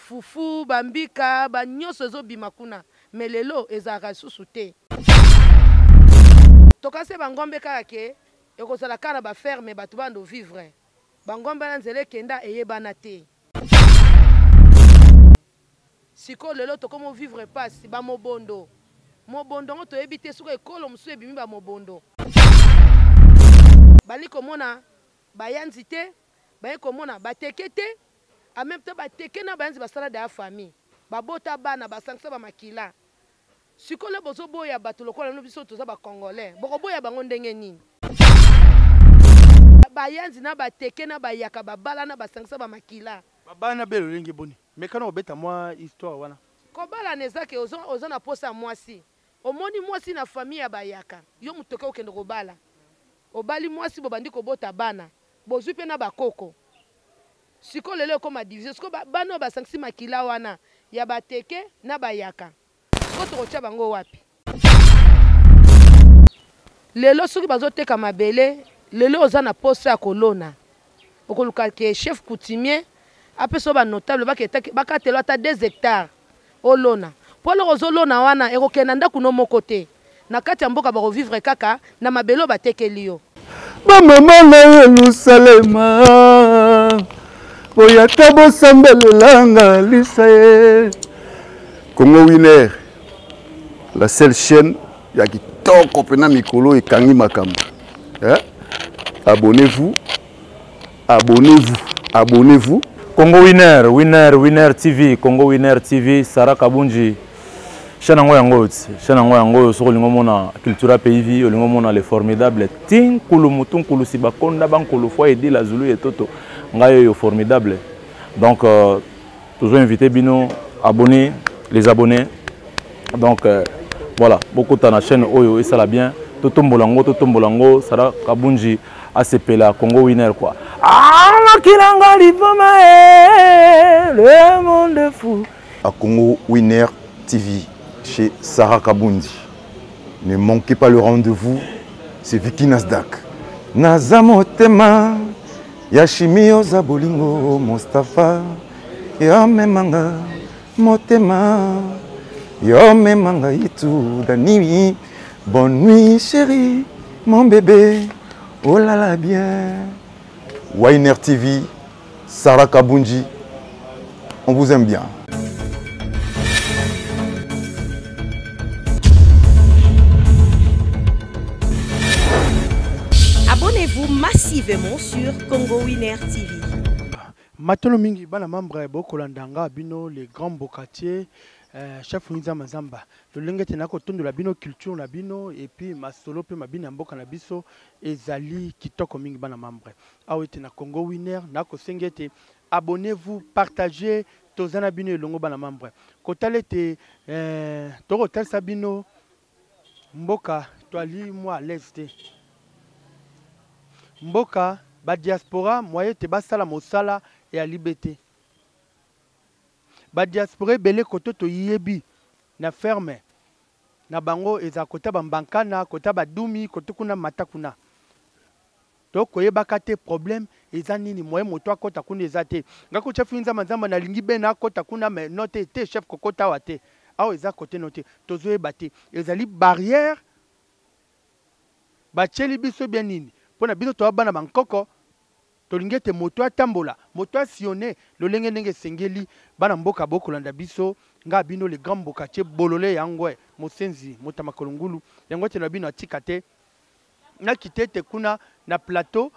fufu bambika banyoso ezobima kuna mais lelo ezalaka susu te tokase bangombe kaka ke ekozala kaka na baferme bato bando vivre bangombe na nzela ekenda eyebana te siko lelo tokomo vivre pasi bamobondo mobondo ngo toyebi te soki ekolo mosusu ebimi bamobondo bali komona bayanzi te baye komona bateke te en même temps bateke na bayanzi basala da ya famille babota bana basangisa bamakila sikole bozoboya bato lokola no biso toza bakongolais bokoboya bango ndenge nini bayanzi na bateke na bayaka babala na basangisa bamakila babana belo lingi boni mekana obeta mwa histoire wana kobala nezake oza na posa mwasi omoni mwasi na famille ya bayaka yo mutoke okende kobala obali mwasi bobandi kobota bana bozwi pe na bakoko siko lelo ekoma division siko bana basangisi makila wana ya bateke na bayaka siko tokotya bango wapi lelo soki bazoteka mabele lelo oza na posa ya kolona okoluka ke chef coutumier apesa banotable bakatelo ata 2 hectares olona mpo loko ozolona wana ekokenda ndako no moko te na kati ya mboka bakovivre kaka na mabelo batekeli yo bamama na Yerusalema oyata bosambelelanga lisa ye Congo Winner la seule chaîne ya kitoko pena mikolo ekangi makambo abonnez-vous abonnez-vous Congo Winner TV Congo Winner TV Sarah Kabunji chaîne yango soko lingo mona cultura pays olingo mona les formidables tin kulu mutun kulu sibakonda bankulu fois aider la Zulu et toto ngayo yo formidable donc toujours invité bino abonnés les abonnés donc voilà beaucoup de la chaîne oyo et ça la bien toto mbolango Sarah Kabunji ACPLA Congo Winner quoi makilanga liboma le monde fou à Congo Winner TV chez Sarah Kabunji. Ne manquez pas le rendez-vous, c'est Vicky Nasdaq. Nazamotema, Yashimio Zabolingo, Mustafa, Yomemanga, Motema, Yomemanga Itu, Dani, bonne nuit chérie, mon bébé, oh là là bien. Winner TV, Sarah Kabunji, on vous aime bien. Abonnez-vous massivement sur Congo Winner TV. Matolo mingi bana membre bokolandanga bino les grands bocatiers chef Nza Mazamba le lengete nako tondo la bino culture la bino et puis masolo pe mabina mboka na biso ezali kitoko mingi bana membre awete na Congo Winner nako sengete abonnez-vous partagez tozana bino elongo bana membre kotalete toko talsa bino mboka toali moi l'est mboka ba diaspora moye te basala mosala et à liberté ba diaspora belé koto to yebi na ferme na bango eza kota bambankana kota badumi koto kuna matakuna to koyeba kate problème eza nini moye moto akota kuna eza te ngako chef Nza Mazamba na lingi bena kota kuna mais note te chef kokota wate awo eza kote note tozoyeba te ezali barrière ba cheli biso bien nini pona biso to bana bankoko tolingete moto atambola moto asione lolenge ndenge sengeli bana mboka bokolanda biso nga bino le grand bokatier bolole yangwe mosenzi motama kolungulu yango te na bino atika te na kitete kuna na plateau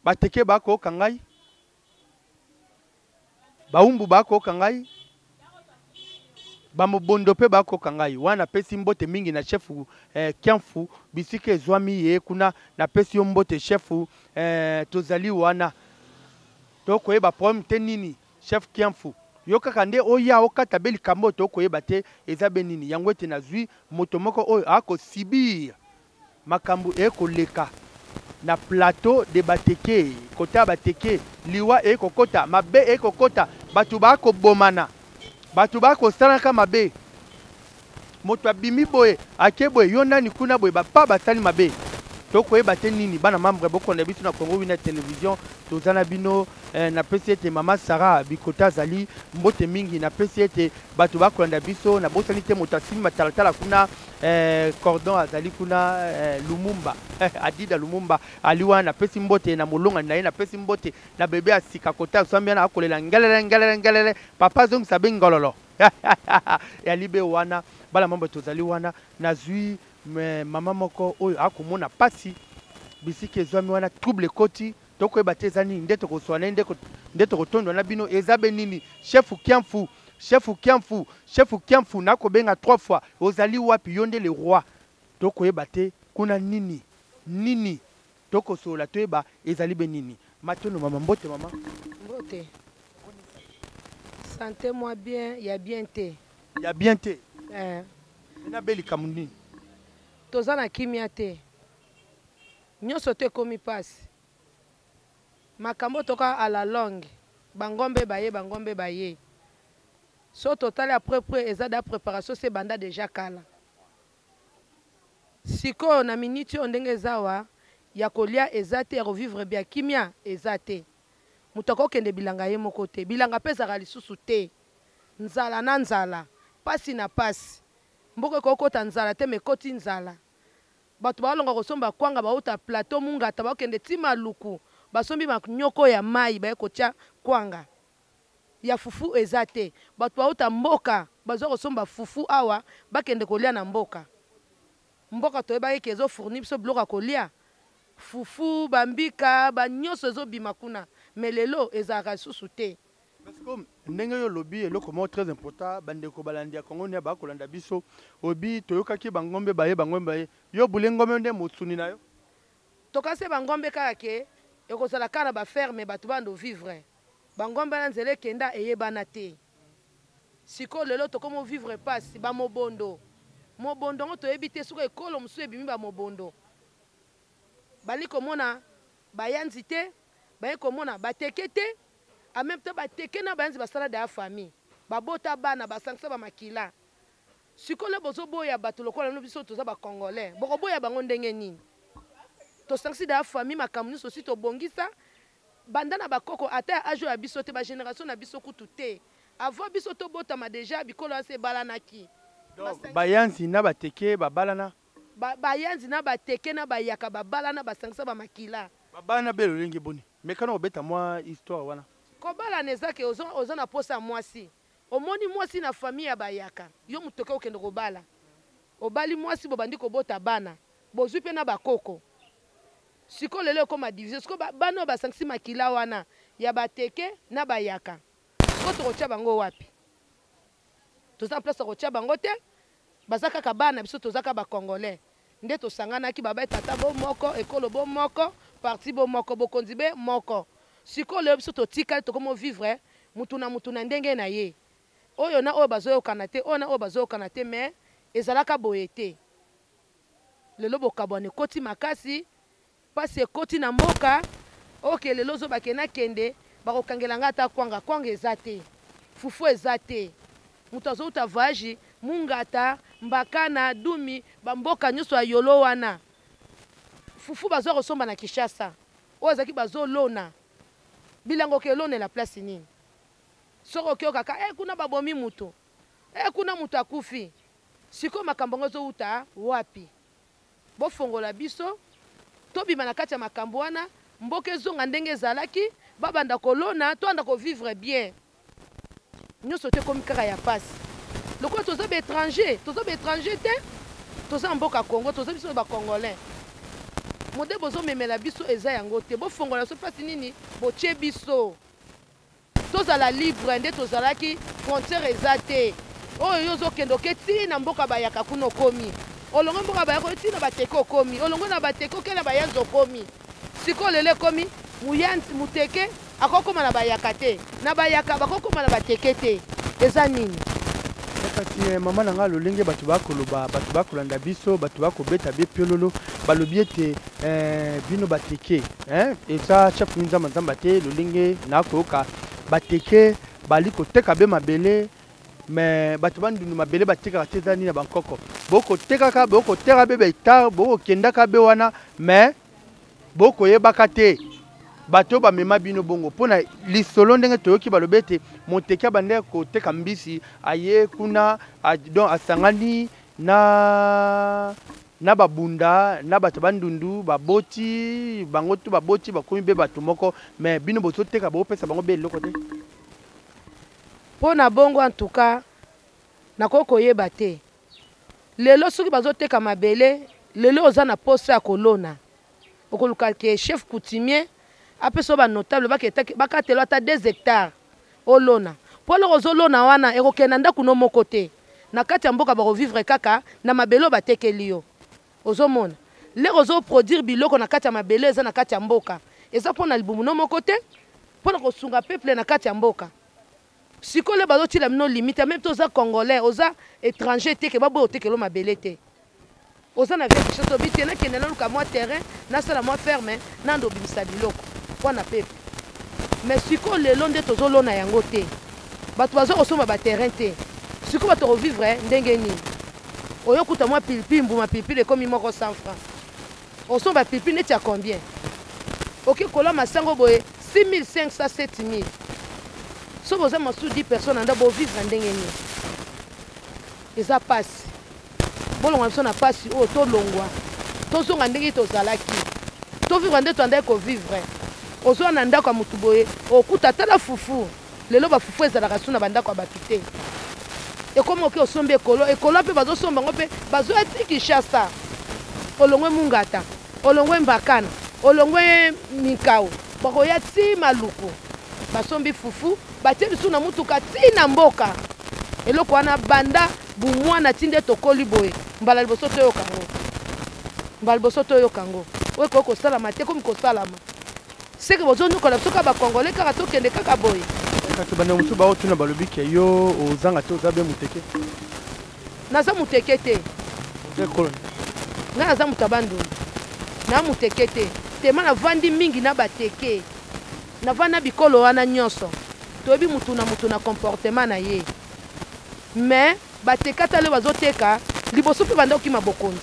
bateke bako kangai baumbu bako kangai bamobondo pe bako kangai wana pesi mbote mingi na chefu Kiamfu bisike zwami ye kuna na pesi yo mbote chefu tozali wana to koyeba problème te nini chef Kiamfu yoka kande oya okata beli kambo to koyeba te eza benini yango ete nazwi moto moko oyo ako sibir makambu ekoleka na plateau de bateke kota bateke liwa ekokota mabe ekokota batu bako bomana batu bako salaka mabe moto abimi boye ake boye yo nani kuna boye bapa basali mabe tokoyeba te nini bana membre bokonda biso na Congo Winner Télévision tozana bino na pesi ete mama Sarah Bikota azali mbote mingi na pesi ete bato bakolanda biso na bosani te moto asimi matalatala kuna cordon azali kuna Lumumba Adida Lumumba aliwa na pesi mbote na molonga na ye na pesi mbote na bebe asika kota sombi na akolela ngelele papa zong sabe ngololo ya libe wana bala mambo tozali wana na zui mama moko oyo akomona pasi bisiki ezwami wana trouble koti tokoyeba te eza nini nde tokoswana nde tokotondwa na bino eza be nini chef Kiamfu nakobenga 3 fois ozali wapi yo nde le roi tokoyeba te kuna nini tokosola toyeba ezali be nini matono mama mbote santé moi bien ya bien te na beli kamuni toza na kimia te nyonso te komi pasi makambo toka à la longue bangombe baye so total après eza da préparation se banda déjà kala siko na minute ndenge ezawa ya kolia eza te ya revivre bien kimia eza te moto akokende bilanga ye moko te bilanga mpe ezaka lisusu te nzala na nzala pasi na pasi mboka ekokota nzala te mekoti nzala bato balonga kosomba kwanga bauta plateau mungata bakende tima luku basombi manyoko ya mai baye kotia kwanga ya fufu eza te bato bauta mboka bazwa kosomba fufu awa bakende kolia na mboka toyebaki ke ezofourni biso biloko ya kolia fufu bambika banyonso ezobima kuna me lelo ezalaka lisusu te parce que ndenge yo lobi eloko moko très important bandeko balandi ya Congo ne bakolanda biso obi toyokaki bangombe baye yo bule ngombe nde mosuni na yo tokase bangombe kaka ke ekozala kaka na baferme bato bando vivre bangombe na nzela ekenda eyebana te siko lelo tokomo vivre pasi bamobondo ngo toyebi te soki ekolo mosusu ebimi bamobondo bali komona bayanzi te baye komona bateke te en même temps bateke na bayanzi basala da famille babota bana basangisa bamakila sikole bozoboya bato lokola no biso toza bakongolais bokoboya bango ndenge nini tosangisi da famille makambo nyonso si tobongisa banda na bakoko ata ajo ya biso te bagénération na biso kutu te avant biso tobotama déjà bikolo ase ebalanaki bayanzi na bateke babalana bayanzi na bateke na bayaka babalana basangisa bamakila babalana belo lenge boni mekana obeta mwa histoire wana kobalana ezake oza na posa mwasi omoni mwasi na famille ya bayaka yo mutoke okende kobala obali mwasi bobandi kobota bana bozwi mpe na bakoko siko lelo ekoma division siko bana basangisi makila wana ya bateke na bayaka siko tokotia bango wapi toza place kotia bango te baza kaka bana biso toza kaka bakongolais nde tosanganaki baba tata bo moko ekolo bo moko parti bo moko bokonzi be moko siko lelo biso totikali tokomo vivre mutu na ndenge na ye oyo na oyo bazoyokana te oyo na oyo bazoyokana te me ezalaka boye te lelo bokabwana ekoti makasi pasi ekoti na mboka oke lelo ozobake nakende bakokangela nga ata kwanga eza te fufu eza te mutu azouta voyage mungata mbakana dumi bamboka nyonso ya yolo wana fufu bazwa kosomba na Kinshasa oyo ezalaki bazolona bilango ke elonela place nini soko okiokaka kuna babomi mutu kuna mutu akufi siko makambo ngo ezouta wapi bofongola biso tobima na kati ya makambo wana mboka ezonga ndenge ezalaki babanda kolona toanda kovivre bien nyonso te komi kaka ya pasi lokola toza baétranger te toza mboka Congo toza biso bakongolais mode bozomemela biso eza yango te bofongola so pasi nini botie biso tozala libre nde tozalaki frontière eza te oyo yo ozokende oke ntina mboka bayaka kuna okomi olongo mboka bayaka ntina bateke okomi olongo na bateke okena bayanzi okomi siko lelo ekomi muyanzi muteke akokoma na bayaka te na bayaka bakokoma na bateke te eza nini kasi mama na nga lolenge bato bakoloba bato bakolanda biso bato bakobeta be piololo balobi ete bino bateke eza chef nzamba te lolenge nakoyoka bateke bali koteka be mabele mais bato bandundu mabele batekaka te eza nini na bankoko bokotekaka bokoteka be baetar bokokendaka be wana mais bokoyebaka te bato bamema bino bongo mpona lisolo ndenge toyoki balobi ete moteki abandeki koteka mbisi aye kuna donc asangani na babunda na bato bandundu baboti bango tu baboti bakomi be bato moko mais bino bozoteka bopesa bango be eloko te mpona bongo en tout cas nakoki koyeba te lelo soki bazoteka mabele lelo oza na poste ya kolona okoluka ke chef coutumier apesa banotable bakatelo ata 2 hectares olona mpo loko ozolona wana ekokenda ndako no moko te na kati ya mboka bakovivre kaka na mabele batekeli yo ozomona leko ozoproduire biloko na kati ya mabele eza na kati ya mboka eza mpona libumu no moko te mpona kosunga peuple na kati ya mboka sikoyo bazotila bino limite même te oza congolais oza étranger te ke baboya otekelo mabele te oza na vie chose obi te nakende naluka mwa terrain nasala mwa ferme nando obimisa biloko mpona peuple mais sikoyo lelo nde tozolona yango te bato baza kosomba baterrain te sikoyo bato kovivre ndenge nini oyokuta mwa pilipili mbuma pilipili ekomi moko 100 francs osomba pilipili neti ya combien oki kola masango boye 6500 7000 soki oza mosusu 10 personnes anda bovivre ndenge nini eza pasi bolongwa biso na pasi oyo tolongwa tozonga ndenge tozalaki tovivre nde toandaki kovivre ozwa na ndako ya motu boye okuta tala fufu lelo bafufu ezalaka su na bandako ya bato te ekomi oki osombi ekolo mpe bazosomba ngo mpe bazwa ti Kinshasa olongwe Mungata olongwe Mbakana olongwe Mikao bakoya ti Maluku basombi fufu batie bisu na mutuka ti na mboka eloko wana banda bumwana ti nde tokoli boye mbala liboso toyoka ngo oyo ekoki kosalama te komi kosalama seke bozonyokola biso kaka bakongole kaka tokende kaka boye kasi bana mosusu baotuna balobi ke yo ozanga te oza be moteke naza moteke te ekolo ngai naza moto abandundu na moteke te tema navandi mingi na bateke navandi na bikolo wana nyonso toyebi mutu na comportement na ye mais bateka ata le bazoteka liboso mpe banda okima bokonzi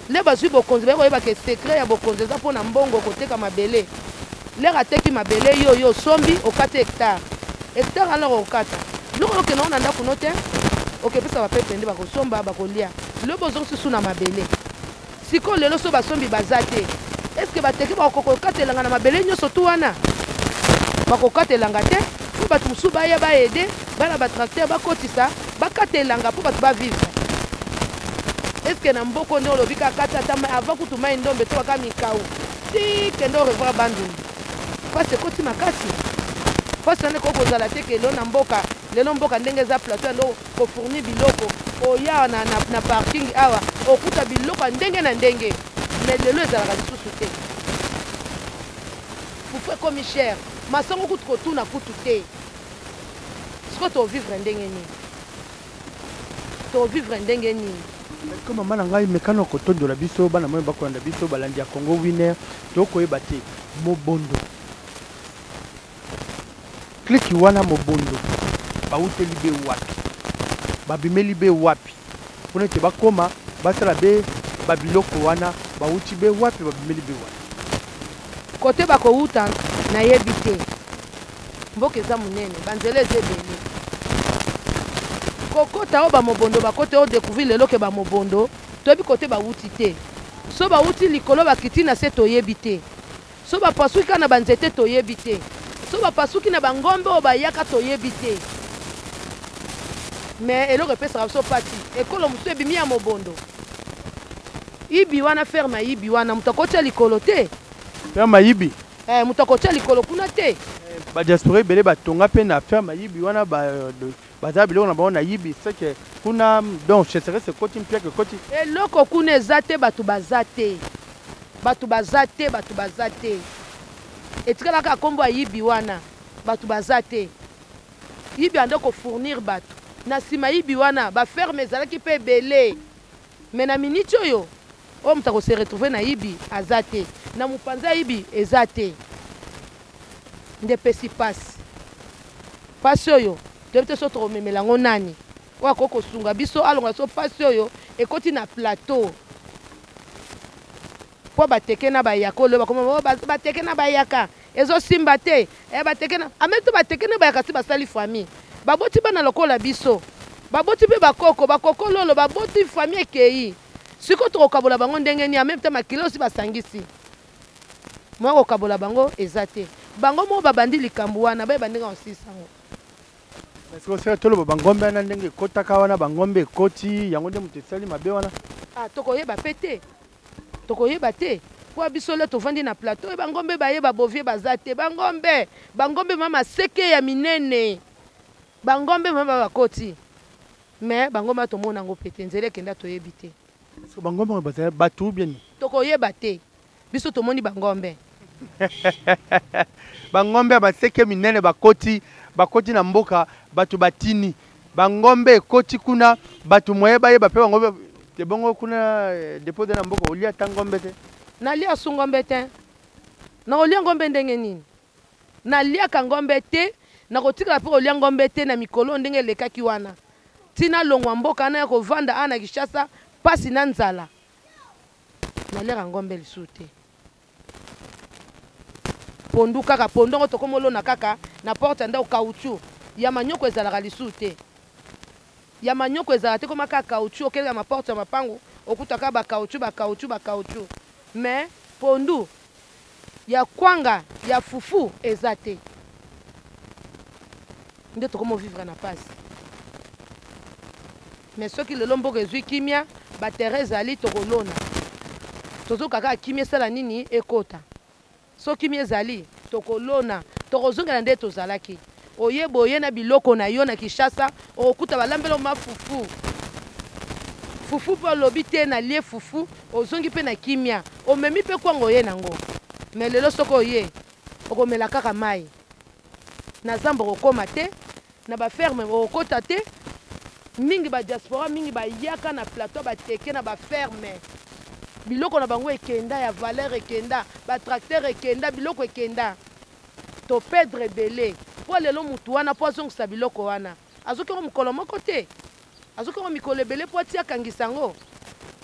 le bazwi bokonzi bakoyebaka secret ya bokonzi eza mpona mbongo koteka mabele lere ateki mabele yo osombi okata hectare alors okata loko okende ngo na ndako no te okepesa bapepe nde bakosomba bakolia le bozokisusu na mabele sikoyo lelo so basombi baza te eske bateki bakokokatelanga na mabele nyonso tu wana bakokatelanga te mpo bato mosusu baya baede bana batracteur bakotisa bakatelanga mpo bato bavivre eske na mboko nde olobi kakati ata avant kutu mai ndombe to baka mikau ti kende orevoir bandundu pasi ekoti makasi pasi ane kokozala te ke lelo na mboka lelo mboka ndenge eza plateau yando kofourni biloko oya na parking awa okuta biloko ya ndenge na ndenge mais lelo ezalaka lisusu te fufu ekomi cher masango kutu kotuna kutu te siko tovivre ndenge nini ko mama na ngai mekano kotondola biso bana moyo bakolanda biso balandi ya Congo Winner tokoyeba te mobondo kliki wana mobondo bauteli be wapi babimeli be wapi mpona ete bakoma basala be babiloko wana bauti be wapi babimeli be wapi kote bakouta nayebi te mboka eza monene banzela eza ebele kokota oyo bamobondo bakote oyo découvrir lelo ke bamobondo toyebi kote bauti te so bauti likolo bakiti na se toyebi te so bapasuki kaka na banzete toyebi te so bapasuki na bangombe oyo bayaka toyebi te mais eloko epesaka biso pati ekolo mosusu ebimi ya mobondo ibi wana ferme ayibi wana moto akotia likolo te ferme ayibi moto akotia likolo kuna te badiaspora ebele batonga mpe na ferme ayibi wana baza biloko na bango na yibi seke kuna donc cheserese ekoti mpiaka ekoti eloko kuna eza te bato baza te etikalaka nkombo ayibi wana bato baza te yibi ande kofournir bato na nsima yibi wana baferme ezalaki mpe ebele me na miniti oyo moto akose retrouve na yibi aza te na mopanzi ya yibi eza te nde pesi pasi oyo toyebite so tokomemela yango nani oyo akoki kosunga biso alonga so mpasi oyo ekoti na plateau mpo bateke na bayaka olo bakoma bateke na bayaka ezosimba te bateke na amete bateke na bayaka si basali famille baboti bana lokola biso baboti mpe bakoko lolo baboti famille ekei siko tokokabola bango ndenge nini ameme te makilo osi basangisi mwa kokabola bango eza te bango mo babandi likambo wana bayeba ndenge osisango sikoyo toloba bangombe wana ndenge ekotaka wana bangombe ekoti yango nde moto esali mabe wana tokoyeba pe te tokoyeba te mpo biso le tovandi na plateau bangombe bayeba bovie baza te bangombe mama seke ya minene bangombe mama bakoti me bangombe tomona yango pe te nzela ekenda toyebi te bangombe bazala bato bien tokoyeba te biso tomoni bangombe bangombe baseke minene bakoti na mboka bato batini bangombe ekoti kuna bato moyeba yeba pe bangombe te bongo kuna depose na mboka olia ta ngombe te nalia su ngombe te na olia ngombe ndenge nini naliaka ngombe te na kotikala mpe kolia ngombe te na mikolo ndenge elekaki wana tina longwa mboka ana ya kovanda ana Kishasa pasi na nzala naliaka ngombe lisu te pondu kaka pondongo tokomolona kaka na porte ndako caoutchouc ya manyoko ezalaka lisu te ya manyoko ezalaka te koma kaka caoutchouc okeleka ma porte ya mapango okutaka ba caoutchouc mais pondu ya kwanga ya fufu eza te nde tokomo vivre na pasi mais soki lelo mboka ezwi kimia batere ezali tokolona tozokaka kimia esala nini ekota soki kimia ezali tokolona tokozongela nde tozalaki oyeba oye na biloko na yo na Kishasa okokuta balambela ma fufu mpe olobi te na lie fufu ozongi mpe na kimia omemi mpe kwango oye nango me lelo soko oye okomela kaka mai na zamba okokoma te na baferme okokota te mingi badiaspora mingi bayaka na plateau bateke na baferme biloko na bango ekenda ya valeur ekenda batracteur ekenda biloko ekenda topedre ebele mpo lelo mutu wana mpo azongisa biloko wana azokengo mokolo moko te azokengo mikolo ebele mpo atia akangisa yango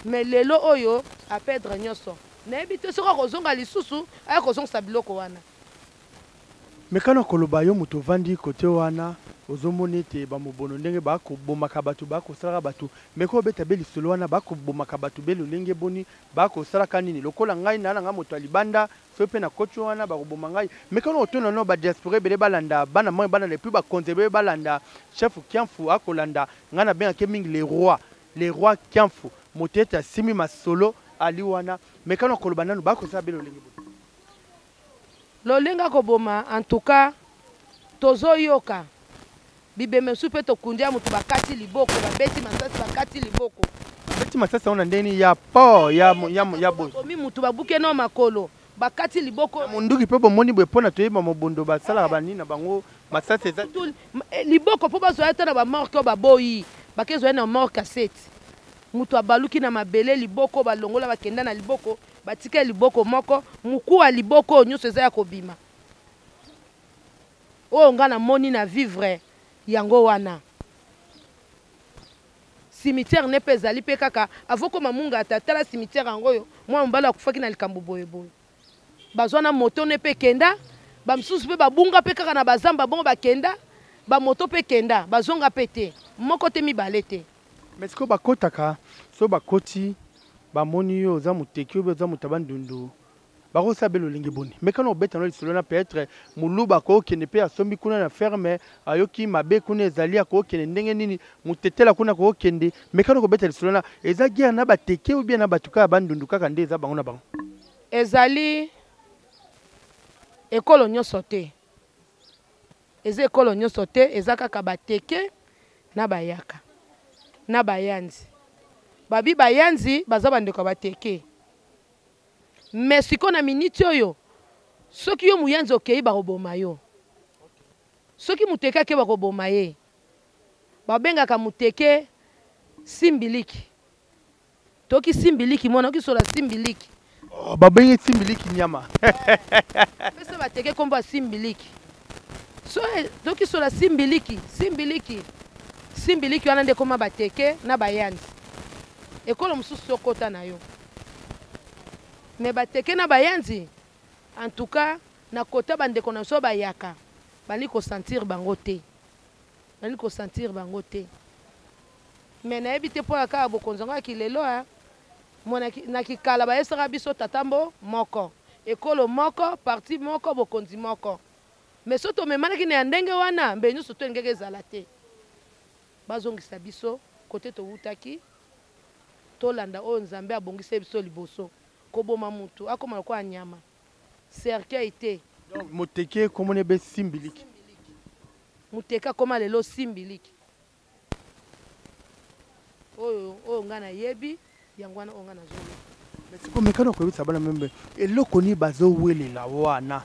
me lelo oyo apedre nyonso nayebi te soki akozonga lisusu aya kozongisa biloko wana mekano koloba yo mutu ovandi kote wana ozomona ete bamobono ndenge bakobomaka bato bakosalaka bato meko obeta be lisolo wana bakobomaka bato be lolenge boni bakosalaka nini lokola ngai nalanga moto ya libanda so mpe na koti wana bakoboma ngai mekano otona no badiaspora ebele balanda bana moi bana lepui bakonzebe balanda chef Kiamfu akolanda ngai nabengake mingi le roi Kiamfu moto ete asimi masolo ali wana mekano koloba nano bakosala be lolenge boni lolenge akoboma en tout cas tozoyoka bibeme supe tokundi ya mutu bakati liboko babeti masasi bakati liboko babeti masasi ona ndeni ya po ya boy komi mutu babuke no makolo bakati liboko munduki pe bomoni boye pona toyeba mobondo basalaka banini na bango masasi eza liboko mpo bazoya te na bamorke oyo baboyi bakezoya na morke aseti mutu abaluki na mabele liboko balongola bakenda na liboko batika liboko moko muku ya liboko oyo nyonso eza ya kobima oyo nga namoni na vivre yango wana cimetière ne mpe ezali mpe kaka avokoma munga atatala cimetière yango oyo mwana mobali akufaki na likambo boyeboye bazwa na moto ne mpe kenda bamisusu mpe babunga mpe kaka na bazamba bongo bakenda bamoto mpe kenda bazonga mpe te moko te mibale te mais sikoyo bakotaka so bakoti bamoni yo oza moteki oyo oza moto abandundu bakosala be lolenge boni mekana obetana lisolo na peut-être muluba akokende mpe asombi kuna na ferme ayoki mabe kuna ezali akokende ndenge nini motetela kuna akokende mekana kobeta lisolo na eza guerre na bateke ou bien na bato kaka bandundu kaka nde eza bango na bango ezali ekolo nyonso te eza ekolo nyonso te eza kaka bateke na bayaka na bayanzi babi bayanzi baza bandeko bateke mais siko na miniti oyo soki yo muyanzi okei bakoboma yo soki muteke ake bakoboma ye babengaka muteke simbiliki toki simbiliki mona okisola simbiliki babengi simbiliki nyama pesa bateke kombo ya simbiliki so toki sola simbiliki wana nde koma bateke na bayanzi ekolo mosusu sokota na yo me bateke na bayanzi en tout cas na kota bandeko na so bayaka bali kosentir bango te me nayebi te mpo ya kaka bokonzi yango ya kilelo na kikala bayesaka biso tatambo moko ekolo moko parti moko bokonzi moko me so tomemanaki na ya ndenge wana mbe nyonso to elingaki ezala te bazongisa biso kote towutaki tolanda oyo nzambe abongisi biso liboso koboma mutu akoma lokola nyama cercueil te moteke komona ebe simbiliki muteka koma lelo simbiliki oyo nga nayebi yango wana oyo nga nazoyoka mesiko mekano koyebisa bana membe eloko ni bazowelela wana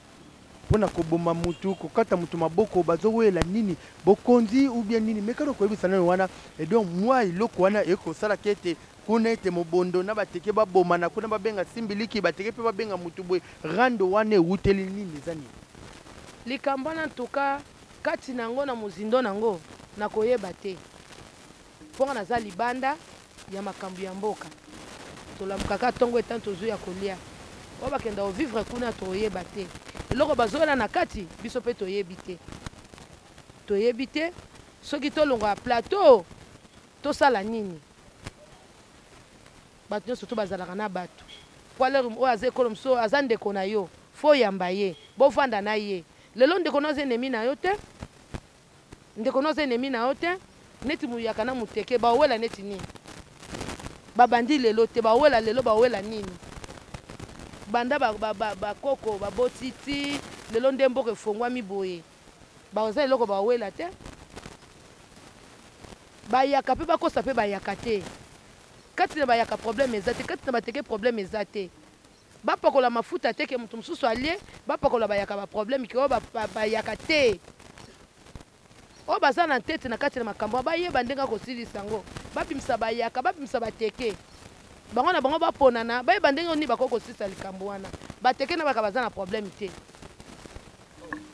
mpona koboma mutu kokata mutu maboko bazowelela nini bokonzi ubia nini mekano koyebisa nani wana edon mwa eloko wana ekosalaka ete kuna ete mobondo na bateke babomana kuna babenga simbiliki bateke mpe babenga mutu boye rando wana ewuteli nini eza nini likambo wana ntuka kati nango na mozindo nango nakoyeba te mponga naza libanda ya makambo ya mboka tolamukaka ntongo etan tozwi ya kolia oyo bakenda ovivre kuna toyeba te eloko bazoyela na kati biso mpe toyebi te soki tolongwa ya plateau tosala nini bato nyonso to bazalaka na bato po alere oyo aza ekolo mosusu aza ndeko na yo fo oyamba ye bovanda na ye lelo ndeko na oza enemi na yo te neti muyaka na muteke bawela neti nini babandi lelo te bawela lelo bawela nini banda bakoko babotiti lelo nde mboka efongwami boye baoza eloko bawela te bayaka mpe bakosa mpe bayaka te kati na bayaka problème eza te kati na bateke problème eza te bapakola mafuta te ke moto mosusu alie bapakola bayaka baproblème ke oyo bayaka te oyo baza na ntete na kati na makambo bayeba ndenge kosilisa yango bapimisa bayaka bapimisa bateke bango na bango baponana bayeba ndenge oni bakoki kosilisa likambo wana bateke na bayaka baza na problème te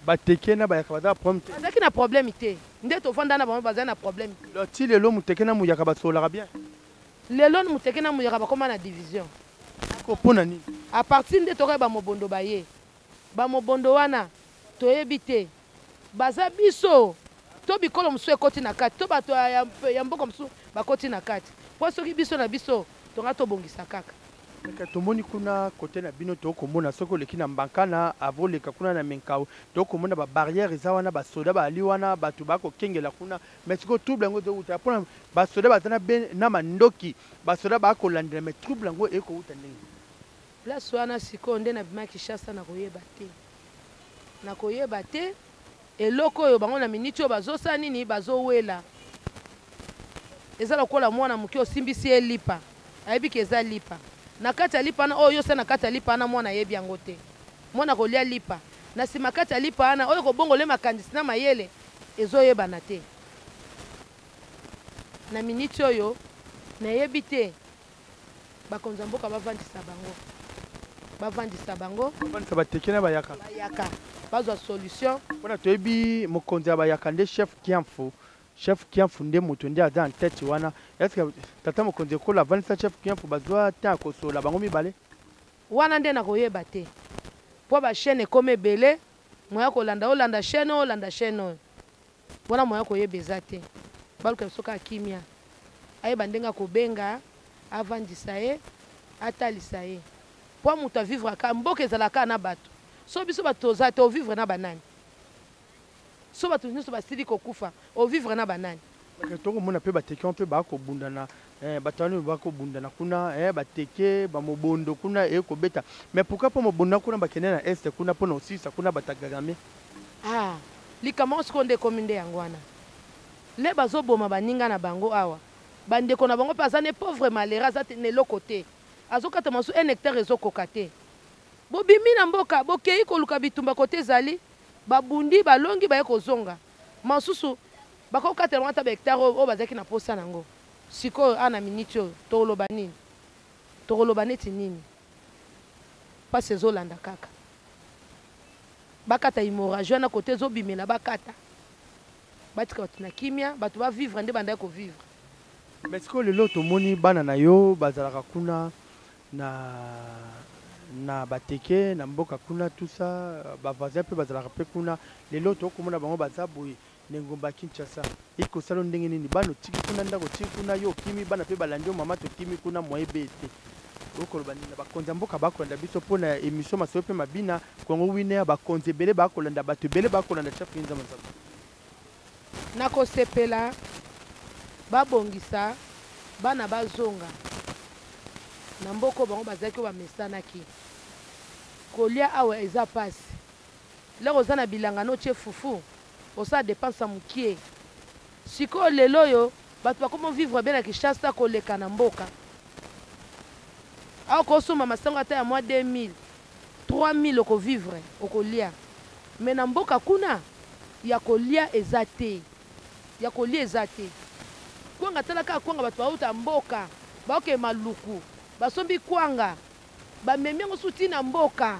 bateke na bayaka baza na problème te bazalaki na problème te nde tovanda na bango baza na problème te ti lelo muteke na muyaka basololaka bien lelo muteke na muyaka bakoma na division mpona nini a partir nde tokoyeba bamobondo baye bamobondo wana toyebi te baza biso to bikolo mosusu ekoti na kati to bato ya mboka mosusu bakoti na kati mpo soki biso na biso tonga tobongisa kaka tomoni kuna kote na bino tokomona soki oleki na mbankana avoleka kuna na menkao tokomona babarrière eza wana basoda bali wana bato bakokengela kuna mais sikoyo trouble yango ezowuta mpona basoda baza na mandoki basoda bakolandela mais trouble yango ekowuta ndenge place wana sikoyo nde na bima Kinshasa nakoyeba te eloko oyo bango na miniti oyo bazosala nini bazowela eza lokola mwana moke osimbisi ye lipa ayebi ke eza lipa na kati ya lipa wana oyo yosa na kati ya lipa wana mwana ayebi yango te mwana kolia lipa na nsima kati ya lipa wana oyo kobongola makandisi na mayele ezoyebana te na miniti oyo nayebi te bakonza mboka bavandisa bango bavandisa bateke na bayaka bazwa solution mpona toyebi mokonzi ya bayaka nde chef kiamfu nde moto nde aza en tete wana eske tata mokonzi ekolo avandisa chef kiamfu bazwa te akosola bango mibale wana nde nakoyeba te mpo bachaine ekoma ebele moya kolanda olanda chaine oyo wana moya koyeba eza te baluka soki akimia ayeba ndenge akobenga avandisa ye atalisa ye mpo moto avivre aka mboka ezalaka na bato so biso bato toza te ovivre na banani so bato nyonso basili kokufa ovivre na banani tokomona mpe bateke mpe bakobundana bato wana bakobundana kuna bateke bamobondo kuna ekobeta mais pourquoi mpo mobondo kuna bakende na este kuna mpona osilisa kuna batagagame likambo sikoyo nde ekomi nde yango wana le bazoboma baninga na bango awa bandeko na bango mpe aza ne pauvre malera aza na eloko te azokata masu 1 hectare ezokoka te bobimi na mboka bokei koluka bitumba kote ezali babundi balongi baye kozonga masusu bakokatela ata bahectare oyo bazalaki na posa nango sikoyo ana miniti oyo tokoloba neti nini mpasi ezolanda kaka bakata hémorragie na côté zobimela bakata batika bato na kimia bato bavivre nde bandaki kovivre. Mais sikoyo lelo tomoni bana na yo bazalaka kuna na bateke na mboka kuna tout ça bavoisin mpe bazalaka mpe kuna lelo tokomona bango baza boye na engumba Kinshasa ekosala ndenge nini bana otiki kuna ndako otiki kuna yo okimi bana mpe balandi yo mama tokimi kuna moyebe ete okoloba nini na bakonzi ya mboka bakolanda biso mpona émission masolo mpe mabina Congo Winner bakonzi ebele bakolanda bato ebele bakolanda chef Kinza Mazaba nakosepela babongisa bana bazonga na mboko bango bazalaki bamesanaki kolia awa eza pasi lelo oza na bilanga notie fufu osala dépense mokie sikoyo lelo oyo bato bakoma vivre bien na Kinshasa koleka na mboka awa kosomba masango ata ya mwa 2000 3000 okovivre okolia me na mboka kuna ya kolia eza te ya kolia eza te kwanga talaka kwanga bato bauta mboka baoke maluku basombi kwanga bamemi yango suti na mboka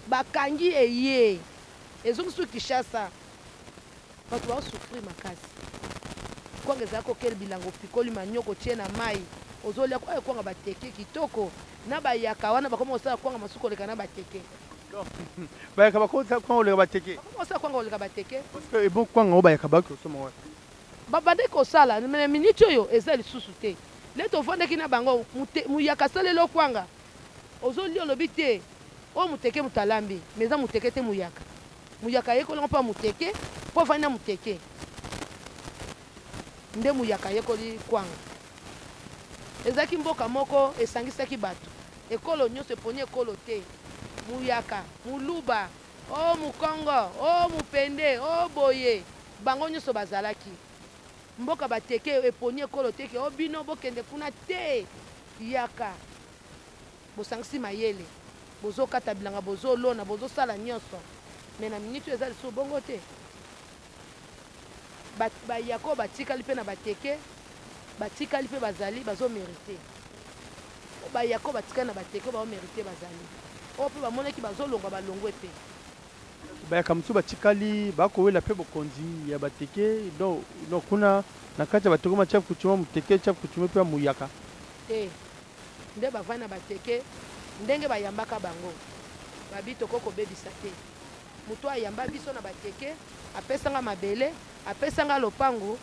bakangi eye ezongi su Kinshasa bato baosufrir makasi kwanga ezalaki kokele bilango pikoli manyoko tie na mai ozolia kwa kwanga bateke kitoko na bayaka wana bakoma kosala kwanga masuku oleka na bateke bayaka bakosa kwanga oleka bateke bakoma kosala kwanga oleka bateke parce que ebo kwanga o bayaka baki osoma wana babande kosala me miniti oyo eza lisusu te le tovandaki na bango muyaka salelo kwanga ozolia olobi te oyo muteke mutalambi me eza muteke te muyaka muyaka yekolingo mpo muteke mpo vandi na muteke nde muyaka yekoli kwanga ezalaki mboka moko esangisaki bato ekolo nyonso eponi ekolo te muyaka muluba o mukongo o mupende o boye bango nyonso bazalaki mboka bateke eponi ekolo teke o bino bokende kuna te yaka bosangisi mayele bozokata bilanga bozolona bozosala nyonso me na miniti eza lisusu bongo te bayaka oyo batikali mpe na bateke batikali mpe bazali bazomerite bayaka oyo batikali na bateke oyo baomerite bazali oyo mpe bamonaki bazolongwa balongwe mpe bayaka mosusu batikali bakowela mpe bokonzi ya bateke donc kuna na kati ya bateke chef coutume muteke chef coutume mpe muyaka te nde bavandi na bateke ndenge bayambaka bango babi tokoki kobebisa te moto ayamba biso na bateke apesanga mabele apesanga lopango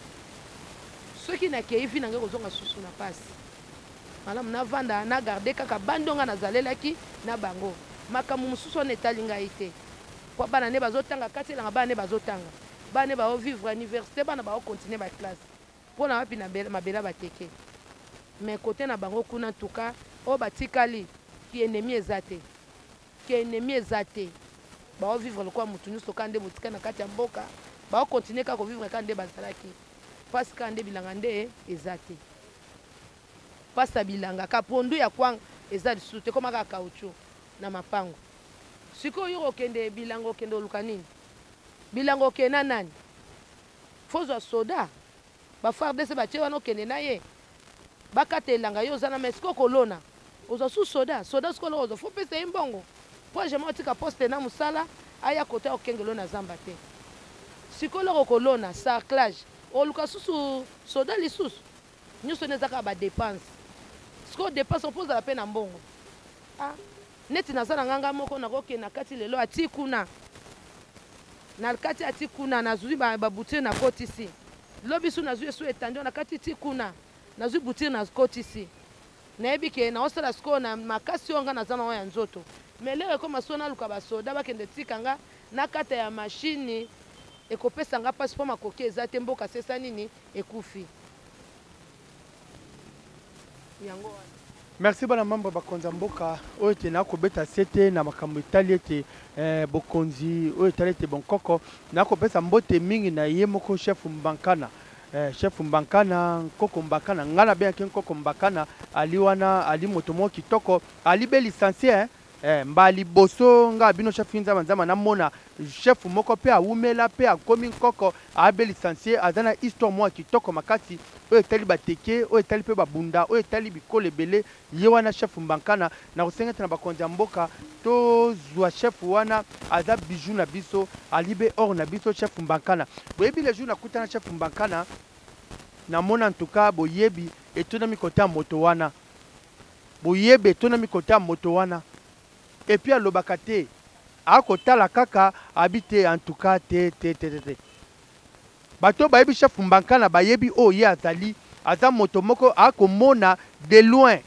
soki nakei vi nange kozonga susu na pasi malamu navanda nagarde kaka bandonga nazalelaki na bango makambo mosusu wana etali ngai te po bana nde bazotanga kati elanga bana nde bazotanga bana nde baovivre université bana baokontinue baklasse mpo na wapi na mabela bateke me kote na bango kuna ntuka oyo batikali kienemi eza te kienemi eza te baovivre lokola motu nyonso kaka nde botika na kati ya mboka baokontinue kaka kovivre kaka nde bazalaki mpasi kaka nde bilanga nde eza te mpasi ya bilanga ka pondu ya kwanga eza lisusu te koma kaka kauchu na mapango sikoyo yo okende bilanga okende oluka nini bilanga okende na nani fozwa soda bafardese batie wana okende na ye bakata elanga yo oza na me sikoyo kolona ozwa su soda sikoyo loko ozwa fo pesa ye mbongo mpo jama otika poste na mosala aya kote okengelo na zamba te sikoyo loko kolona sarclage oluka susu soda lisusu nyonso nde ezaka badepense sikoyo depense opozala mpe na mbongo neti naza na nganga moko nakokende na kati lelo ati kuna na kati ati kuna nazwi babutire na kotisi lobi su nazwi esu etandi na kati ti kuna nazwi butire na kotisi nayebi ke naosala sikoyo na makasi oyo nga naza na oyo ya nzoto me lelo ekoma so naluka basoda bakende tikanga na kata ya mashini ekopesa nga mpasi mpo makoki eza te mboka sesa nini ekufi yango wana. Merci bana mambo bakonza mboka oyo ete nakobeta sete na makambo etali ete bokonzi oyo etali ete bonkoko nakopesa mbote mingi na ye moko chef Mbankana chef Mbankana nkoko Mbankana ngana bien ke nkoko Mbankana ali wana ali moto moko kitoko ali be licencié mbali boso nga bino chef nzama nzama na mona chef moko pe awumela pe akomi nkoko abe licencié azana histoire moi kitoko makasi oyo etali bateke oyo etali pe babunda oyo etali bikolo ebele ye wana chef mbankana na kosengeta na bakonzi ya mboka tozwa chef wana aza bijou na biso alibe or na biso chef mbankana boyebi le jour nakutana chef mbankana na mona en tout cas boyebi etonami kote ya moto wana boyebi etonami kote ya moto wana et puis alobaka te akotala kaka habite en tout cas te bato bayebi chef mbankana bayebi o ye azali aza moto moko akomona de loin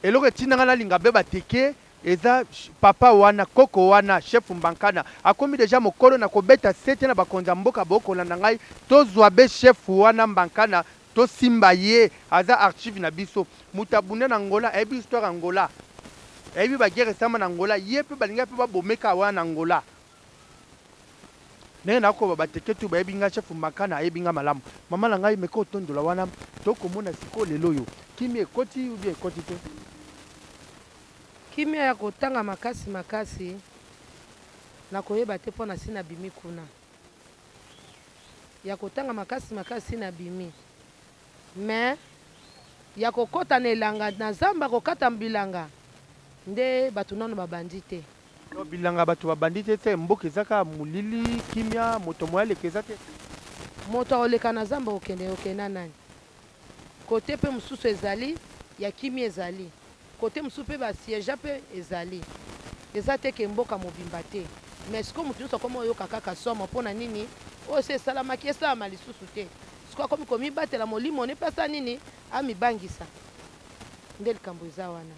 eloko etinanga nalinga be bateke eza papa wana koko wana chef mbankana akomi deja mokolo na kobeta sete na bakonzi ya mboka bokolanda ngai tozwa be chef wana mbankana tosimba ye aza archive na biso moto abunde na ngola ayebi histoire ya ngola ebi bagere sama na ngola ye pe balinga pe babomeka wana na ngola ndenge nakoba bateke tu bayebi nga chef makana ayebi nga malamu mama na ngai meka otondola wana tokomona sikoyo lelo oyo kimi ekoti ubi ekoti te kimia ya kotanga makasi makasi nakoyeba te mpo na si na bimi kuna ya kotanga makasi makasi na bimi me ya kokota na elanga na zamba kokata mbilanga nde bato nano babandi te bilanga bato babandi te te mboka ezaka molili kimia moto moya aleka eza te moto aoleka na zamba okenda nani kote mpe mosusu ezali ya kimia ezali kote mosusu mpe basiéja mpe ezali eza te ke mboka mobimba te mais siko moto nyonso akoma oyoka kaka soma mpo na nini oyo se esalamaki esalama lisusu te siko akomi komibatela molimo ne mpe asa nini amibangisa nde likambo eza wana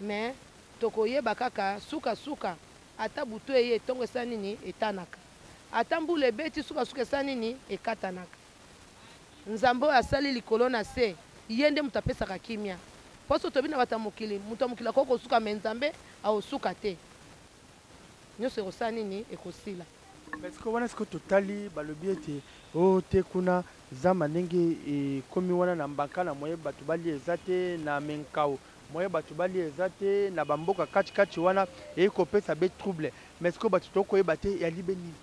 mais tokoyeba kaka suka ata butu eye etongo esa nini etanaka ata mbula ebeti suka esa nini ekatanaka nzambe oyo asali likolo na se ye nde moto apesaka kimia mposo tobi na bato ya mokili moto ya mokili akoki kosuka me nzambe aosuka te nyonso ekosala nini ekosila mesiko wana siko totali balobi ete o te kuna zamba ndenge ekomi wana na mbankana moye bato balia eza te na menkao moye bato balia eza te na bamboka kati wana ekopesa be trouble mais siko bato tokoyeba te yali be nini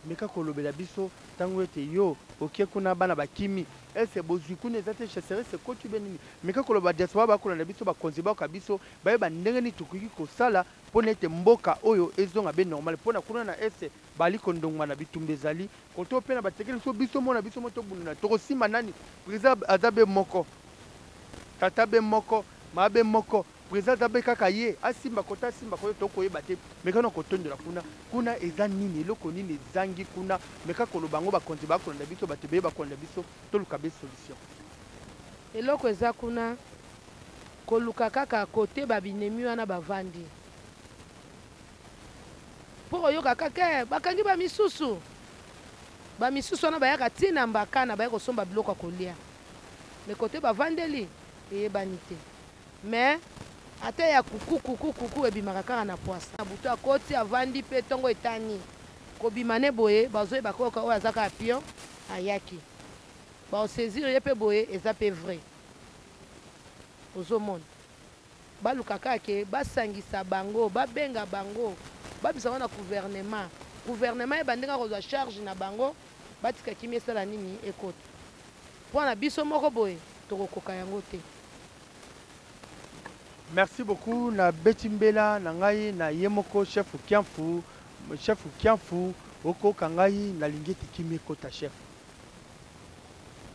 meka kolobela biso ntango ete yo okie kuna bana bakimi ese bozwi kuna eza te chasserese ekoti be nini meka koloba diaspora bakolanda biso bakonzi bayoka biso bayeba ndenge nini tokoki kosala mpona ete mboka oyo ezonga be normal mpona kuna na ese bali kondongwa na bitumba ezali koto mpe na batekeli biso biso mona biso mo tobundana tokosimba nani président aza be moko tata be moko maa be moko président aza be kaka ye asimba kota asimba koyo tokoyeba te meka na kotondola kuna eza nini eloko nini ezangi kuna meka koloba yango bakonzi bakolanda biso bato beye bakolanda biso toluka be solution eloko eza kuna koluka kaka kote babinemi wana bavandi mpo koyoka kaka bakangi bamisusu wana bayaka ntina mbakana baya kosomba biloko ya kolia me kote bavandeli eyebani te me ata ya kuku ebimaka kaka na poisa na butu akoti avandi mpe ntongo etani kobima ne boye bazoyeba koyoka oyo aza kaka pion ayaki baosezire ye mpe boye eza mpe vrai ozomona baluka kaka basangisa bango babenga bango babisa wana gouvernement ebandinga kozwa charge na bango batika kimi esala nini ekota mpo na biso moko boye tokokoka yango te. Merci beaucoup na beti mbela na ngai na ye moko chef Kiamfu oko kangai na lingeti kimi ekota chef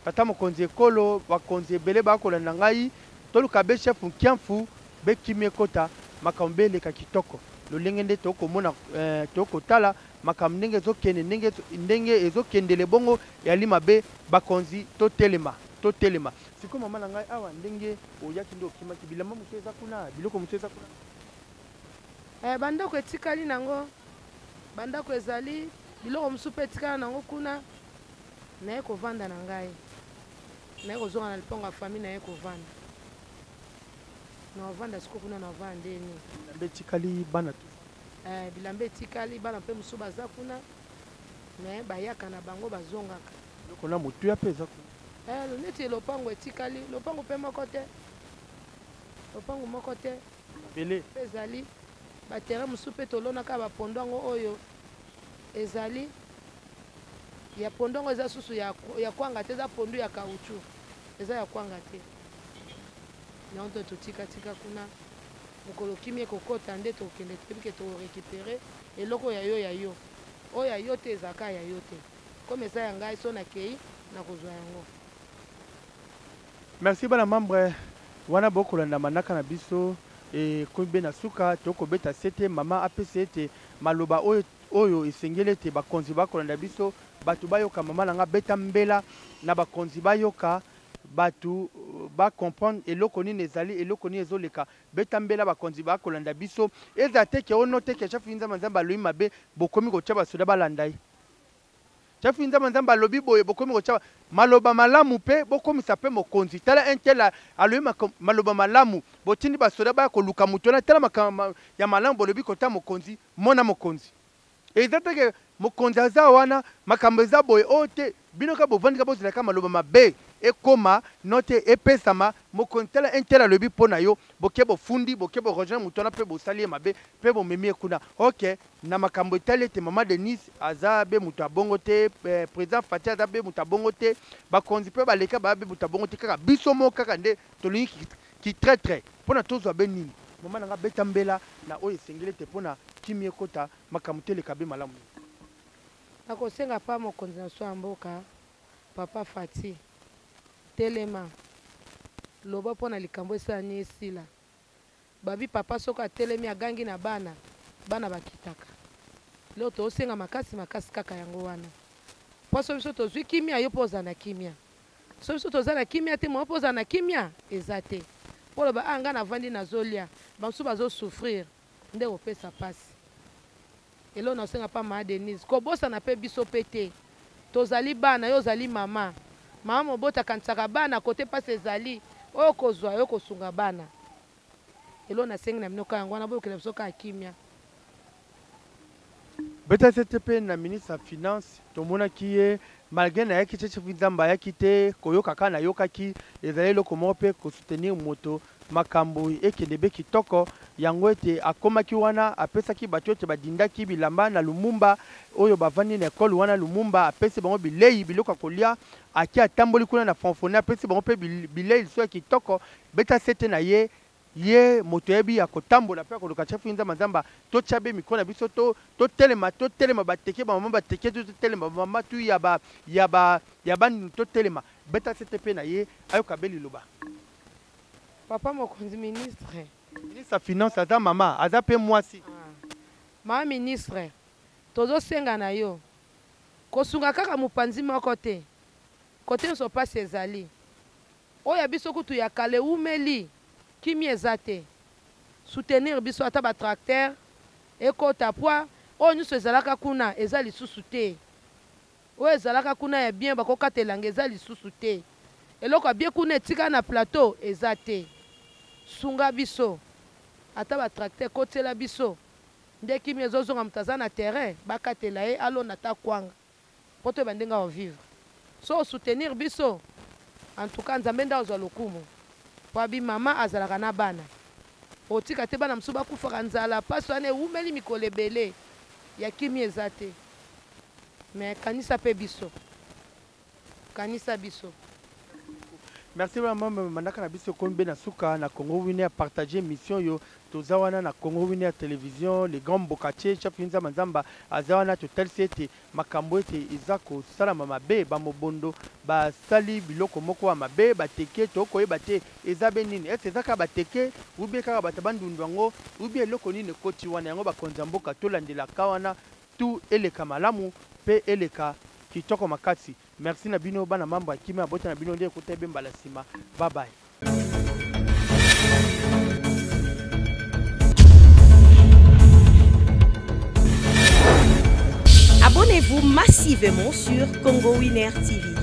tata mokonzi ekolo bakonzi ebele bakola na ngai toluka be chef Kiamfu be kimi ekota makambo eleka kitoko lolenge nde tokomona tokotala makambo ndenge ezokendele bongo yali mabe bakonzi totelema siko mama na ngai awa ndenge oyaki nde okimaki bilamba moto eza kuna biloko moto eza kuna bandako etikali nango bandako ezali biloko mosusu mpe etikala nango kuna naye kovanda na ngai naye kozonga na lipongo ya famille naye kovanda naovanda siko kuna naovanda ndeni bilamba etikali bana tu bilamba etikali bana mpe mosusu baza kuna me bayaka na bango bazongaka biloko na motuya mpe eza kuna neti lopango etikali lopango mpe moko te lopango moko te Belé. ezali baterrain mosusu mpe tolonaka bapondo yango oyo ezali ya pondo yango eza susu ya kwanga te eza pondu ya kauchu eza ya kwanga te yango to totika kuna mokolo kimi ekokota nde tokende tebike torekipere eloko ya yo oyo ya yo te ezaka ya yo te comme eza ya ngai so nakei nakozwa yango. Merci bana membre wana bokolanda manaka na biso e kobe na suka tokobeta sete mama apesi ete maloba oyo esengeli ete bakonzi bakolanda biso bato bayoka mama nanga beta mbela na bakonzi bayoka bato bacomprendre eloko nini ezali eloko nini ezoleka beta mbela bakonzi bakolanda biso eza teke ono teke chafu nzamba nzamba aloyi mabe bokomi kotia basoda balanda ye chafu nzamba nzamba alobi boye bokomi kotia maloba malamu mpe bokomisa mpe mokonzi tala intela aloyi maloba malamu botindi basoda baya koluka moto na tala ya malamu bolobi kota mokonzi mona mokonzi eza teke mokonzi aza wana makambo eza boye oyo te bino ka bovandika bozalaka maloba mabe ekoma note epesama mokonzi tala intela alobi mpo na yo boke bofundi boke borejoindre moto wana mpe bosali ye mabe mpe bomemi ye kuna ok na makambo etali ete mama Denise aza be moto abongo te président Fati aza be moto abongo te bakonzi mpe baleka baya be moto abongo te kaka biso mo kaka nde tolingi kitretre mpo na tozwa be nini mama nanga beta mbela na oyo esengeli ete mpo na kimi ekota makambo te eleka be malamu nakosenga pa mokonzi na so ya mboka papa Fati telema loba mpo na likambo esalani esila babi papa soko atelemi agangi na bana bakitaka leo tosenga makasi kaka yango wana po so biso tozwi kimia yo mpo oza na kimia so biso toza na kimia te mo mpo oza na kimia eza te mpo loba anga navandi nazolia bamosusu bazosouffrir nde kopesa pasi elo nasenga pa mama Denise kobosana mpe biso mpe te tozali bana yo ozali mama mobota kanisaka bana kote pasi ezali oyo kozwa yo kosunga bana elo nasengi na minoka yango wana boyokela biso kaka kimia beta sete mpe na ministre ya finance tomonaki ye malgré nayaki te chefu nzambe ayaki te koyoka kaka nayokaki ezali eloko moko mpe kosoutenir moto makambo ekende be kitoko yango ete akomaki wana apesaki bato ete badindaki bilamba na Lumumba oyo bavandi na ekole wana Lumumba apesi bango bilei biloko ya kolia aki atamboli kuna na fonfone apesi bango mpe bilei liso ya kitoko beta sete na ye moto yebi akotambola mpe akoluka chefu nzamba nzamba totya be mikro na biso totelema bateke bamama bateke totelema bamama tu ya bandinu totelema beta sete mpe na ye ayoka be liloba papa mokonzi ministre ya finance aza mama aza mpe mwasi mama ministre tozosenga na yo kosunga kaka mopanzi moko te kote nyonso pasi ezali oyo biso kutu ya kale umeli kimi eza te soutenir biso ata batracteur ekota poa oyo nyonso ezalaka kuna eza lisusu te oyo ezalaka kuna ya bien bakokatelanga eza lisusu te eloko ya bien kuna etika na plateau eza te sunga biso ata batracteur ekotela biso nde kimi ezozonga moto aza na terrain bakatela ye alonda ata kwanga mpo toyeba ndenge ovivre so soutenir biso en tout cas nzambe nde azwa lokumu po abi mama azalaka na bana otika te bana mosusu bakufaka nzala pasi wana ewumeli mikolo ebele ya kimi eza te me kanisa mpe biso kanisa biso. Merci vraiment manaka na biso kombe na suka na Congo Winner partager mission yo toza wana na Congo Winner télévision les grands bokatier chef nzamba nzamba aza wana total sete makambo ete izako salama mabe ba mobondo ba sali biloko moko wa mabe bateke to koyeba te ezabe nini ete ezaka bateke ubie kaka batabandundu yango ubie eloko nini koti wana yango bakonza mboka tolandela kawana tu eleka malamu pe eleka kitoko makasi. Merci na bino bana mambo akima bota na bino nde kote bemba la sima. Bye bye. Abonnez-vous massivement sur Congo Winner TV.